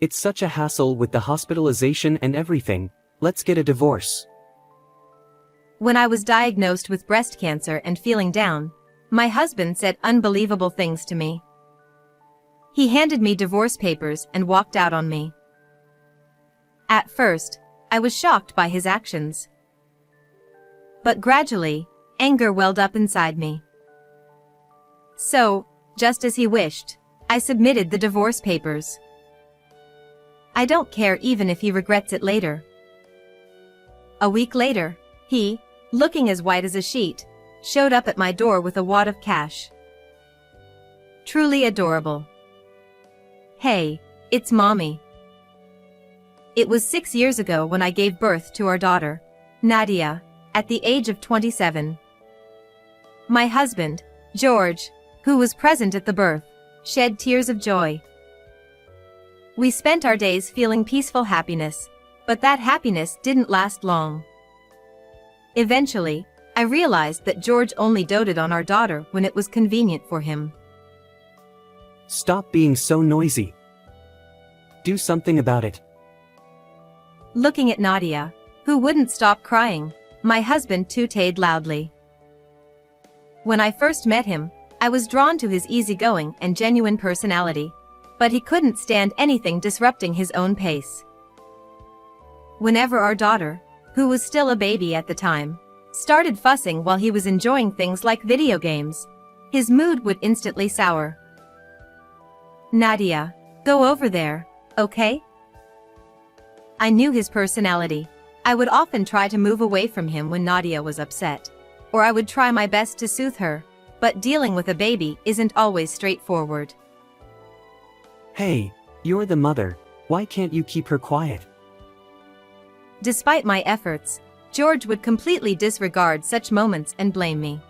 It's such a hassle with the hospitalization and everything. Let's get a divorce. When I was diagnosed with breast cancer and feeling down, my husband said unbelievable things to me. He handed me divorce papers and walked out on me. At first, I was shocked by his actions. But gradually, anger welled up inside me. So, just as he wished, I submitted the divorce papers. I don't care even if he regrets it later. A week later, he, looking as white as a sheet, showed up at my door with a wad of cash. Truly adorable. Hey, it's Mommy. It was 6 years ago when I gave birth to our daughter, Nadia, at the age of 27. My husband, George, who was present at the birth, shed tears of joy. We spent our days feeling peaceful happiness, but that happiness didn't last long. Eventually, I realized that George only doted on our daughter when it was convenient for him. Stop being so noisy. Do something about it. Looking at Nadia, who wouldn't stop crying, my husband tooted loudly. When I first met him, I was drawn to his easygoing and genuine personality, but he couldn't stand anything disrupting his own pace. Whenever our daughter, who was still a baby at the time, started fussing while he was enjoying things like video games, his mood would instantly sour. Nadia, go over there, okay? I knew his personality. I would often try to move away from him when Nadia was upset, or I would try my best to soothe her, but dealing with a baby isn't always straightforward. Hey, you're the mother. Why can't you keep her quiet? Despite my efforts, George would completely disregard such moments and blame me.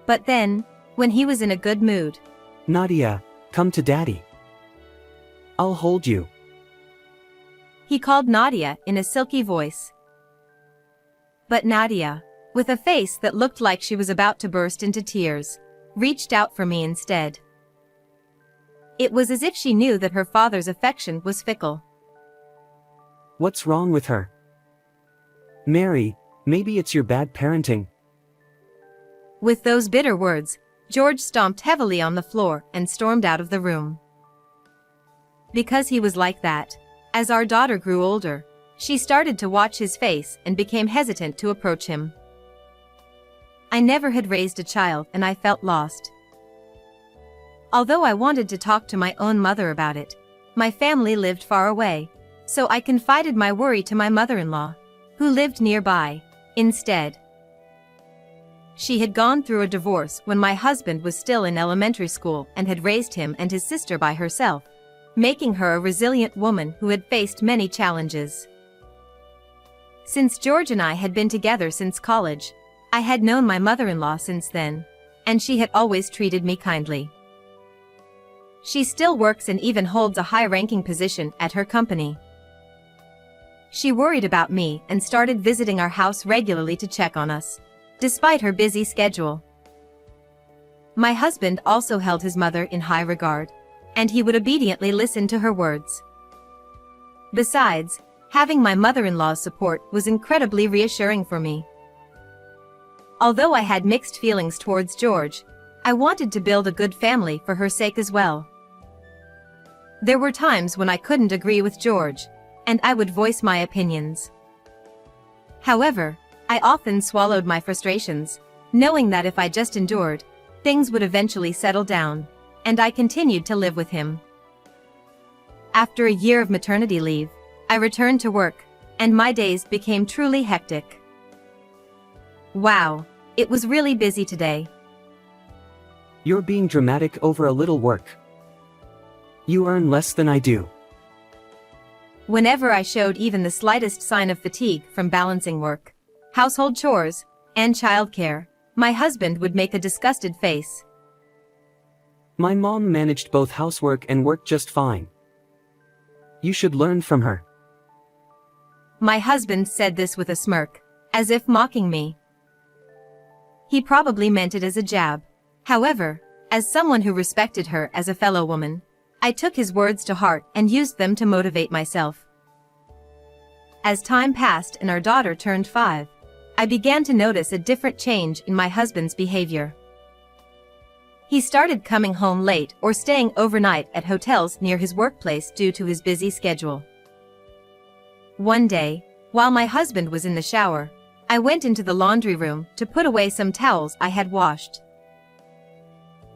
But then, when he was in a good mood, Nadia, come to Daddy. I'll hold you. He called Nadia in a silky voice. But Nadia, with a face that looked like she was about to burst into tears, reached out for me instead. It was as if she knew that her father's affection was fickle. What's wrong with her? Mary, maybe it's your bad parenting. With those bitter words, George stomped heavily on the floor and stormed out of the room. Because he was like that, as our daughter grew older, she started to watch his face and became hesitant to approach him. I never had raised a child and I felt lost. Although I wanted to talk to my own mother about it, my family lived far away, so I confided my worry to my mother-in-law, who lived nearby, instead. She had gone through a divorce when my husband was still in elementary school and had raised him and his sister by herself, making her a resilient woman who had faced many challenges. Since George and I had been together since college, I had known my mother-in-law since then, and she had always treated me kindly. She still works and even holds a high-ranking position at her company. She worried about me and started visiting our house regularly to check on us, despite her busy schedule. My husband also held his mother in high regard, and he would obediently listen to her words. Besides, having my mother-in-law's support was incredibly reassuring for me. Although I had mixed feelings towards George, I wanted to build a good family for her sake as well. There were times when I couldn't agree with George, and I would voice my opinions. However, I often swallowed my frustrations, knowing that if I just endured, things would eventually settle down, and I continued to live with him. After a year of maternity leave, I returned to work, and my days became truly hectic. Wow, it was really busy today. You're being dramatic over a little work. You earn less than I do. Whenever I showed even the slightest sign of fatigue from balancing work, household chores, and childcare, my husband would make a disgusted face. My mom managed both housework and work just fine. You should learn from her. My husband said this with a smirk, as if mocking me. He probably meant it as a jab. However, as someone who respected her as a fellow woman, I took his words to heart and used them to motivate myself. As time passed and our daughter turned 5, I began to notice a different change in my husband's behavior. He started coming home late or staying overnight at hotels near his workplace due to his busy schedule. One day, while my husband was in the shower, I went into the laundry room to put away some towels I had washed.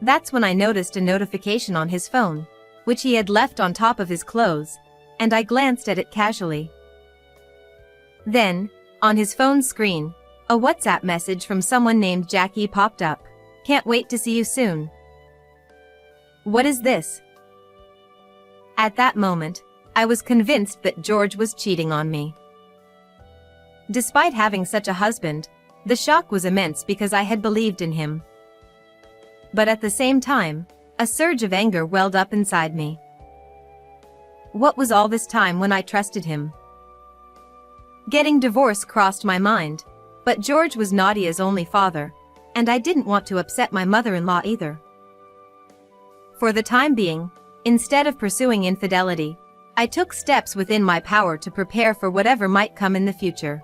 That's when I noticed a notification on his phone, which he had left on top of his clothes, and I glanced at it casually. Then, on his phone screen, a WhatsApp message from someone named Jackie popped up. "Can't wait to see you soon." What is this? At that moment, I was convinced that George was cheating on me. Despite having such a husband, the shock was immense because I had believed in him. But at the same time, a surge of anger welled up inside me. What was all this time when I trusted him? Getting divorced crossed my mind, but George was Nadia's only father, and I didn't want to upset my mother-in-law either. For the time being, instead of pursuing infidelity, I took steps within my power to prepare for whatever might come in the future.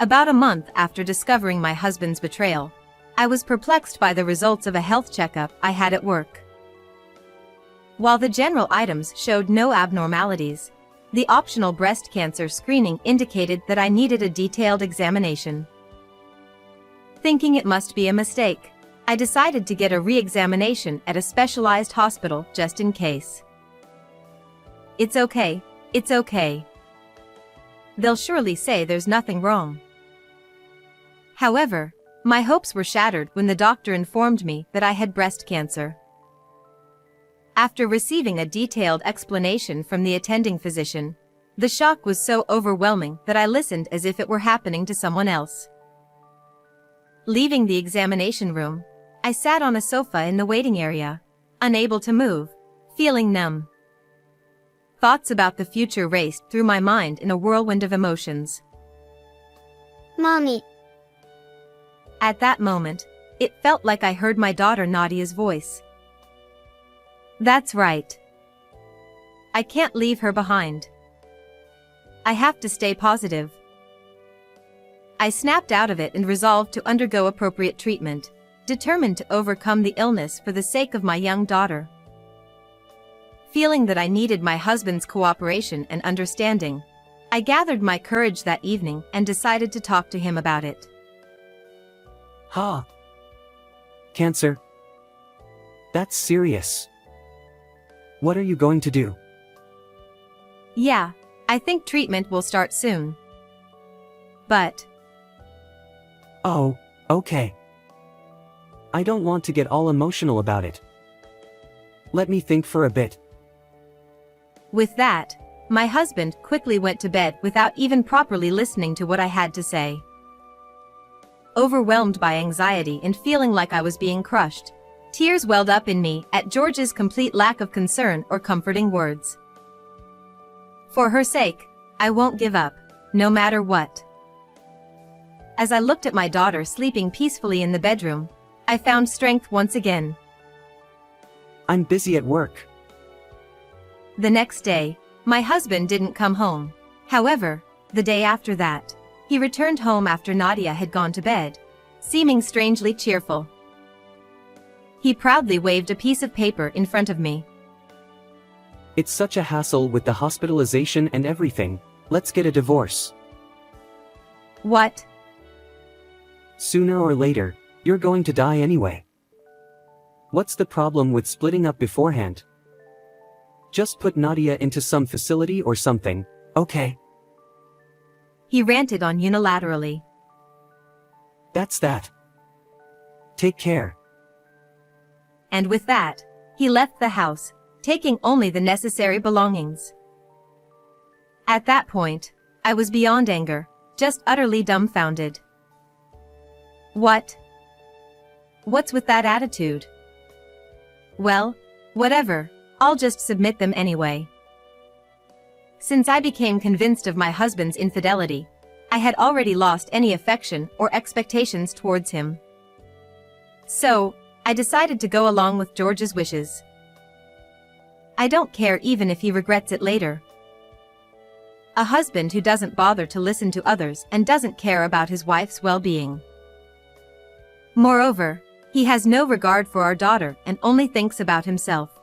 About a month after discovering my husband's betrayal, I was perplexed by the results of a health checkup I had at work. While the general items showed no abnormalities, the optional breast cancer screening indicated that I needed a detailed examination. Thinking it must be a mistake, I decided to get a re-examination at a specialized hospital just in case. It's okay, it's okay. They'll surely say there's nothing wrong. However, my hopes were shattered when the doctor informed me that I had breast cancer. After receiving a detailed explanation from the attending physician, the shock was so overwhelming that I listened as if it were happening to someone else. Leaving the examination room, I sat on a sofa in the waiting area, unable to move, feeling numb. Thoughts about the future raced through my mind in a whirlwind of emotions. Mommy. At that moment, it felt like I heard my daughter Nadia's voice. That's right. I can't leave her behind. I have to stay positive. I snapped out of it and resolved to undergo appropriate treatment, determined to overcome the illness for the sake of my young daughter. Feeling that I needed my husband's cooperation and understanding, I gathered my courage that evening and decided to talk to him about it. Ha! Cancer? That's serious. What are you going to do? Yeah, I think treatment will start soon. But... Oh, okay. I don't want to get all emotional about it. Let me think for a bit. With that, my husband quickly went to bed without even properly listening to what I had to say. Overwhelmed by anxiety and feeling like I was being crushed, tears welled up in me at George's complete lack of concern or comforting words. For her sake, I won't give up, no matter what. As I looked at my daughter sleeping peacefully in the bedroom, I found strength once again. I'm busy at work. The next day, my husband didn't come home. However, the day after that, he returned home after Nadia had gone to bed, seeming strangely cheerful. He proudly waved a piece of paper in front of me. It's such a hassle with the hospitalization and everything. Let's get a divorce. What? Sooner or later, you're going to die anyway. What's the problem with splitting up beforehand? Just put Nadia into some facility or something, okay? He ranted on unilaterally. That's that. Take care. And with that, he left the house, taking only the necessary belongings. At that point, I was beyond anger, just utterly dumbfounded. What? What's with that attitude? Well, whatever, I'll just submit them anyway. Since I became convinced of my husband's infidelity, I had already lost any affection or expectations towards him. So, I decided to go along with George's wishes. I don't care even if he regrets it later. A husband who doesn't bother to listen to others and doesn't care about his wife's well-being. Moreover, he has no regard for our daughter and only thinks about himself.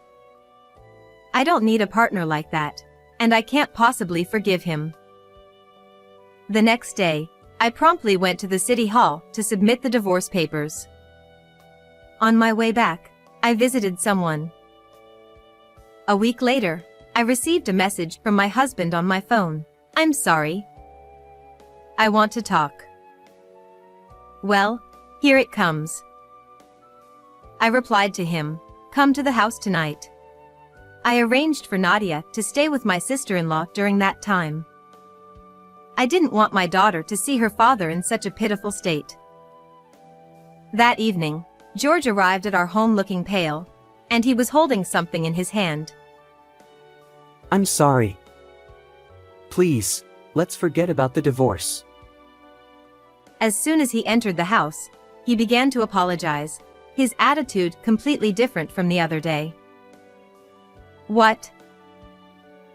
I don't need a partner like that, and I can't possibly forgive him. The next day, I promptly went to the city hall to submit the divorce papers. On my way back, I visited someone. A week later, I received a message from my husband on my phone. I'm sorry. I want to talk. Well, here it comes. I replied to him, come to the house tonight. I arranged for Nadia to stay with my sister-in-law during that time. I didn't want my daughter to see her father in such a pitiful state. That evening, George arrived at our home looking pale, and he was holding something in his hand. I'm sorry. Please, let's forget about the divorce. As soon as he entered the house, he began to apologize, his attitude completely different from the other day. What?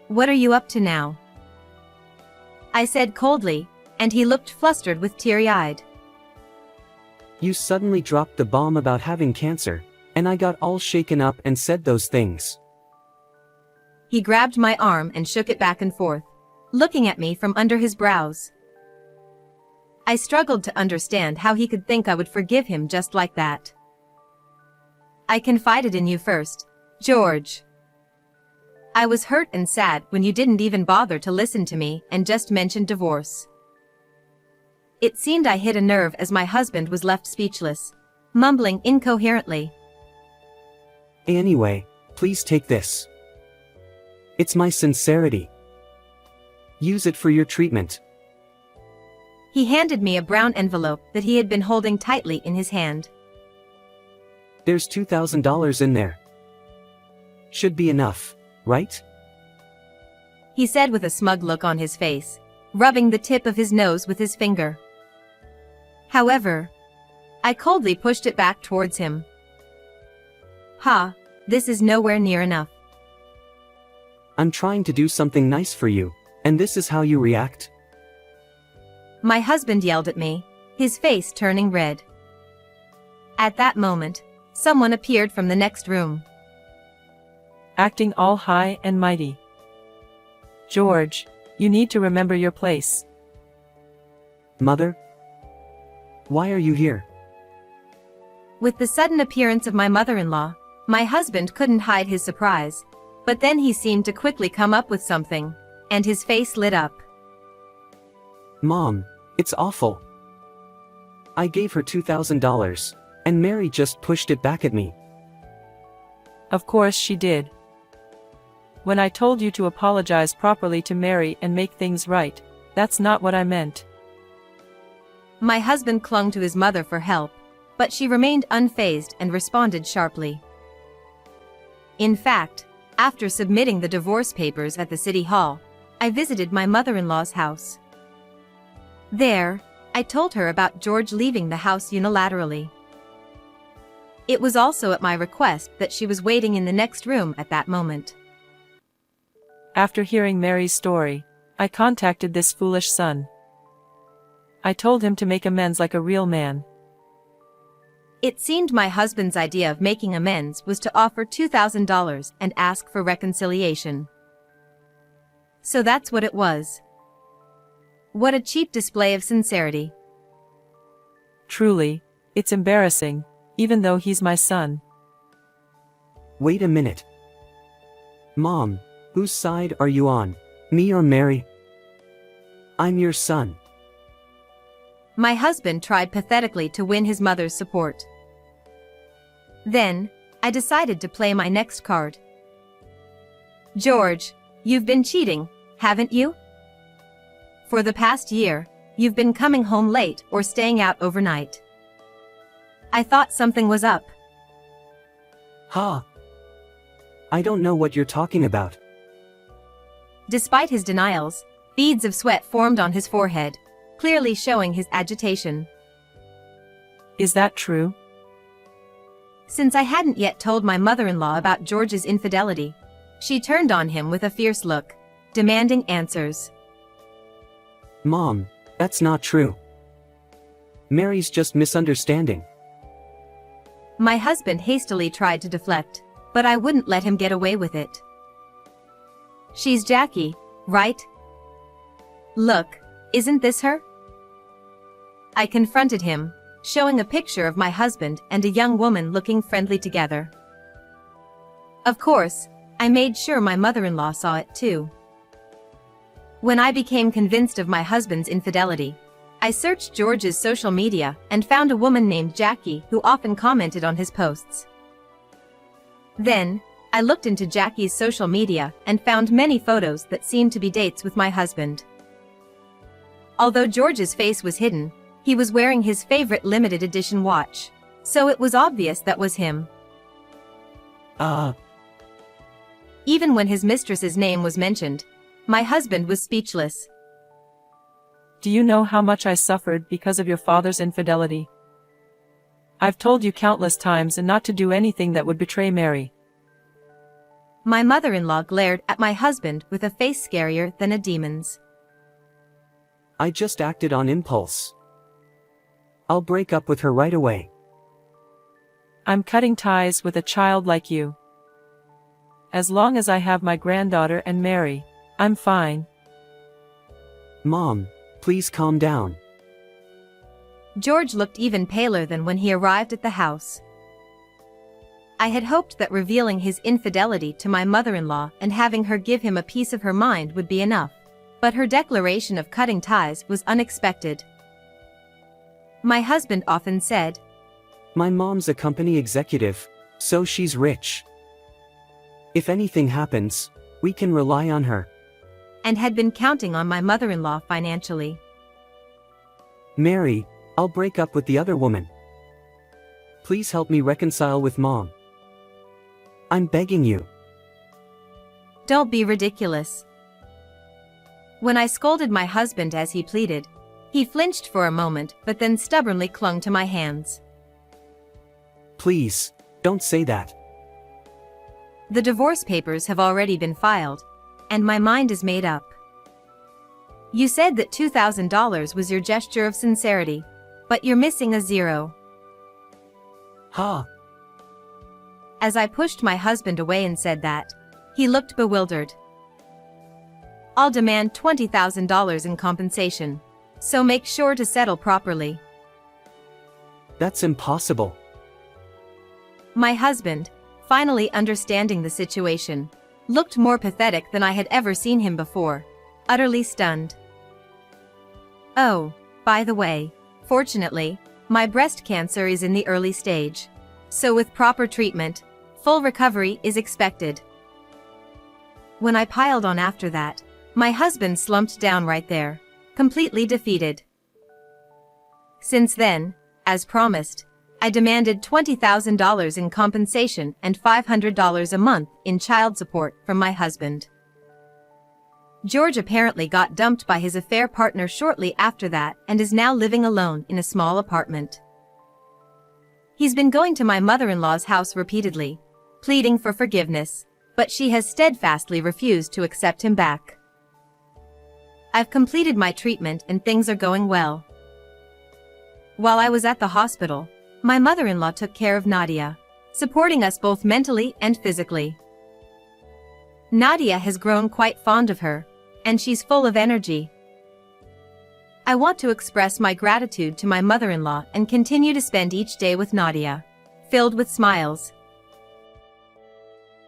What are you up to now? I said coldly, and he looked flustered with teary-eyed. You suddenly dropped the bomb about having cancer, and I got all shaken up and said those things. He grabbed my arm and shook it back and forth, looking at me from under his brows. I struggled to understand how he could think I would forgive him just like that. I confided in you first, George. I was hurt and sad when you didn't even bother to listen to me and just mentioned divorce. It seemed I hit a nerve as my husband was left speechless, mumbling incoherently. Anyway, please take this. It's my sincerity. Use it for your treatment. He handed me a brown envelope that he had been holding tightly in his hand. There's $2,000 in there. Should be enough, right? He said with a smug look on his face, rubbing the tip of his nose with his finger. However, I coldly pushed it back towards him. Ha, this is nowhere near enough. I'm trying to do something nice for you, and this is how you react? My husband yelled at me, his face turning red. At that moment, someone appeared from the next room. Acting all high and mighty. George, you need to remember your place. Mother? Why are you here? With the sudden appearance of my mother-in-law, my husband couldn't hide his surprise, but then he seemed to quickly come up with something, and his face lit up. Mom, it's awful. I gave her $2,000, and Mary just pushed it back at me. Of course she did. When I told you to apologize properly to Mary and make things right, that's not what I meant. My husband clung to his mother for help, but she remained unfazed and responded sharply. In fact, after submitting the divorce papers at the city hall, I visited my mother-in-law's house. There, I told her about George leaving the house unilaterally. It was also at my request that she was waiting in the next room at that moment. After hearing Mary's story, I contacted this foolish son. I told him to make amends like a real man. It seemed my husband's idea of making amends was to offer $2,000 and ask for reconciliation. So that's what it was. What a cheap display of sincerity. Truly, it's embarrassing, even though he's my son. Wait a minute. Mom, whose side are you on, me or Mary? I'm your son. My husband tried pathetically to win his mother's support. Then, I decided to play my next card. George, you've been cheating, haven't you? For the past year, you've been coming home late or staying out overnight. I thought something was up. Ha! I don't know what you're talking about. Despite his denials, beads of sweat formed on his forehead, clearly showing his agitation. Is that true? Since I hadn't yet told my mother-in-law about George's infidelity, She turned on him with a fierce look, demanding answers. Mom, that's not true. Mary's just misunderstanding. My husband hastily tried to deflect, but I wouldn't let him get away with it. She's Jackie, right? Look, isn't this her? I confronted him, showing a picture of my husband and a young woman looking friendly together. Of course, I made sure my mother-in-law saw it too. When I became convinced of my husband's infidelity, I searched George's social media and found a woman named Jackie who often commented on his posts. Then, I looked into Jackie's social media and found many photos that seemed to be dates with my husband. Although George's face was hidden, he was wearing his favorite limited edition watch, so it was obvious that was him. Even when his mistress's name was mentioned, my husband was speechless. Do you know how much I suffered because of your father's infidelity? I've told you countless times and not to do anything that would betray Mary. My mother-in-law glared at my husband with a face scarier than a demon's. I just acted on impulse. I'll break up with her right away. I'm cutting ties with a child like you. As long as I have my granddaughter and Mary, I'm fine. Mom, please calm down. George looked even paler than when he arrived at the house. I had hoped that revealing his infidelity to my mother-in-law and having her give him a piece of her mind would be enough, but her declaration of cutting ties was unexpected. My husband often said, My mom's a company executive, so she's rich. If anything happens, we can rely on her. and had been counting on my mother-in-law financially. Mary, I'll break up with the other woman. Please help me reconcile with Mom. I'm begging you. Don't be ridiculous. When I scolded my husband as he pleaded, he flinched for a moment but then stubbornly clung to my hands. Please, don't say that. The divorce papers have already been filed, and my mind is made up. You said that $2,000 was your gesture of sincerity, but you're missing a zero. Ha! As I pushed my husband away and said that, he looked bewildered. I'll demand $20,000 in compensation, so make sure to settle properly. That's impossible. My husband, finally understanding the situation, looked more pathetic than I had ever seen him before, utterly stunned. Oh, by the way, fortunately, my breast cancer is in the early stage, so with proper treatment, full recovery is expected. When I piled on after that, my husband slumped down right there, completely defeated. Since then, as promised, I demanded $20,000 in compensation and $500 a month in child support from my husband. George apparently got dumped by his affair partner shortly after that and is now living alone in a small apartment. He's been going to my mother-in-law's house repeatedly, pleading for forgiveness, but she has steadfastly refused to accept him back. I've completed my treatment and things are going well. While I was at the hospital, my mother-in-law took care of Nadia, supporting us both mentally and physically. Nadia has grown quite fond of her, and she's full of energy. I want to express my gratitude to my mother-in-law and continue to spend each day with Nadia, filled with smiles,